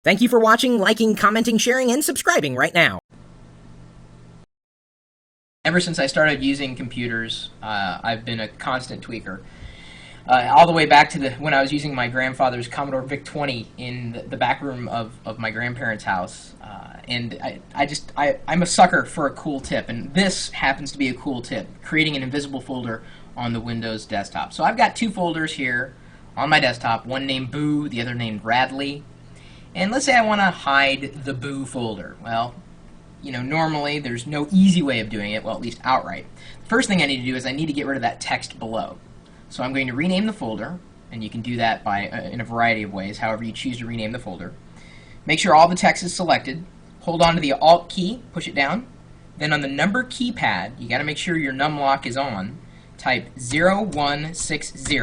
Thank you for watching, liking, commenting, sharing, and subscribing right now. Ever since I started using computers, I've been a constant tweaker. All the way back to when I was using my grandfather's Commodore VIC-20 in the back room of my grandparents' house. And I'm a sucker for a cool tip, and this happens to be a cool tip, creating an invisible folder on the Windows desktop. So I've got two folders here on my desktop, one named Boo, the other named Radley. And let's say I want to hide the Boo folder. Well, normally there's no easy way of doing it, well, at least outright. The first thing I need to do is I need to get rid of that text below. So I'm going to rename the folder, and you can do that by in a variety of ways, however you choose to rename the folder. Make sure all the text is selected. Hold on to the Alt key, push it down. Then on the number keypad, you got to make sure your numlock is on. Type 0160.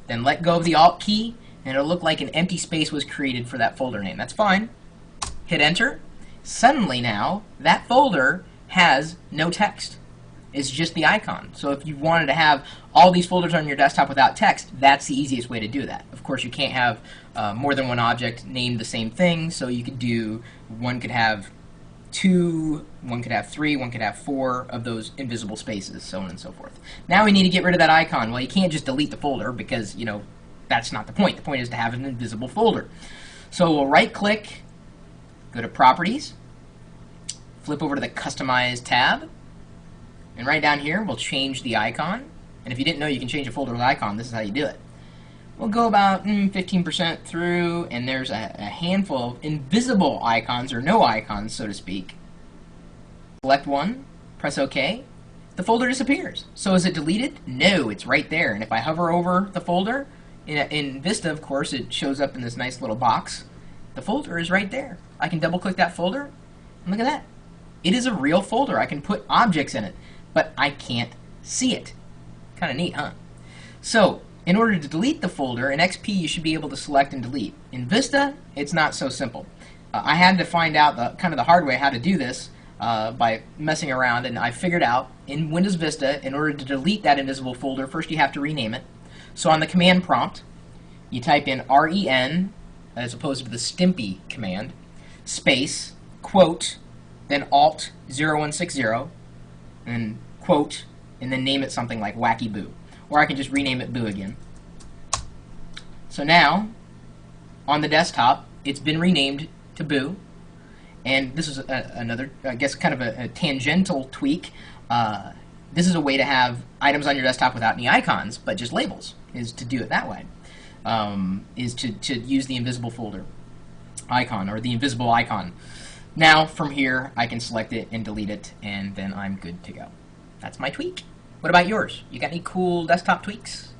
Then let go of the Alt key, and it'll look like an empty space was created for that folder name. That's fine. Hit Enter. Suddenly now, that folder has no text. It's just the icon. So if you wanted to have all these folders on your desktop without text, that's the easiest way to do that. Of course, you can't have more than one object named the same thing, so you could do, one could have 2, one could have 3, one could have 4 of those invisible spaces, so on and so forth. Now we need to get rid of that icon. Well, you can't just delete the folder because, that's not the point. The point is to have an invisible folder. So we'll right-click, go to Properties, flip over to the Customize tab, and right down here we'll change the icon. And if you didn't know you can change a folder's icon, this is how you do it. We'll go about 15% through, and there's a handful of invisible icons, or no icons, so to speak. Select one, press OK. The folder disappears. So is it deleted? No, it's right there. And if I hover over the folder, in Vista, of course, it shows up in this nice little box. The folder is right there. I can double-click that folder, and look at that. It is a real folder. I can put objects in it, but I can't see it. Kind of neat, huh? So, in order to delete the folder, in XP you should be able to select and delete. In Vista, it's not so simple. I had to find out the hard way how to do this by messing around, and I figured out in Windows Vista, in order to delete that invisible folder, first you have to rename it. So on the command prompt, you type in REN, as opposed to the Stimpy command, space, quote, then Alt 0160, and quote, and then name it something like Wacky Boo. Or I can just rename it Boo again. So now, on the desktop, it's been renamed to Boo. And this is another, I guess, kind of a tangential tweak. This is a way to have items on your desktop without any icons, but just labels, is to do it that way. Is to use the invisible folder icon, or the invisible icon. Now, from here, I can select it and delete it, and then I'm good to go. That's my tweak. What about yours? You got any cool desktop tweaks?